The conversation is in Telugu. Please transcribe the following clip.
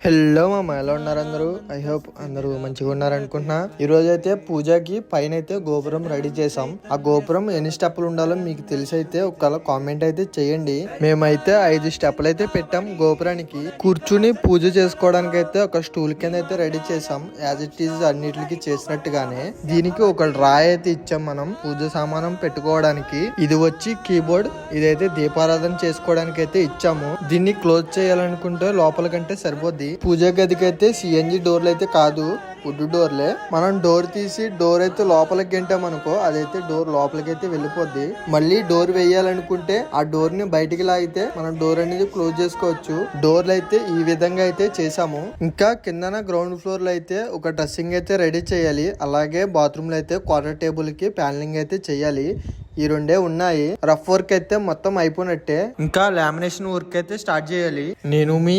హలో మామ, ఎలా ఉన్నారు అందరూ? ఐ హోప్ అందరూ మంచిగా ఉన్నారు అనుకుంటున్నా. ఈ రోజు అయితే పూజకి పైన అయితే గోపురం రెడీ చేసాం. ఆ గోపురం ఎన్ని స్టెప్పులు ఉండాలో మీకు తెలిసి అయితే ఒక కామెంట్ అయితే చేయండి. మేమైతే 5 స్టెప్పులు అయితే పెట్టాం. గోపురానికి కూర్చుని పూజ చేసుకోవడానికి అయితే ఒక స్టూల్ కింద అయితే రెడీ చేసాం. యాజ్ ఇట్ ఈజ్ అన్నిటికి చేసినట్టుగానే దీనికి ఒక రాయి అయితే ఇచ్చాం మనం పూజ సామానం పెట్టుకోవడానికి. ఇది వచ్చి కీబోర్డ్, ఇదైతే దీపారాధన చేసుకోవడానికి అయితే ఇచ్చాము. దీన్ని క్లోజ్ చేయాలనుకుంటే లోపల కంటే సరిపోద్ది. పూజ గదికి అయితే సిఎన్జి డోర్లు అయితే కాదు, వుడ్ డోర్లే. మనం డోర్ తీసి డోర్ అయితే లోపలికి గంటామనుకో, అదైతే డోర్ లోపలికి అయితే వెళ్ళిపోద్ది. మళ్ళీ డోర్ వేయాలనుకుంటే ఆ డోర్ ని బయటికి లాగితే మనం డోర్ అనేది క్లోజ్ చేసుకోవచ్చు. డోర్లు అయితే ఈ విధంగా అయితే చేసాము. ఇంకా కిందన గ్రౌండ్ ఫ్లోర్ లో అయితే ఒక డ్రెస్సింగ్ అయితే రెడీ చేయాలి. అలాగే బాత్రూమ్ లో అయితే క్వార్టర్ టేబుల్ కి ప్యానలింగ్ అయితే చేయాలి. ఈ రెండే ఉన్నాయి. రఫ్ వర్క్ అయితే మొత్తం అయిపోయినట్టే. ఇంకా లామినేషన్ వర్క్ అయితే స్టార్ట్ చేయాలి. నేను మీ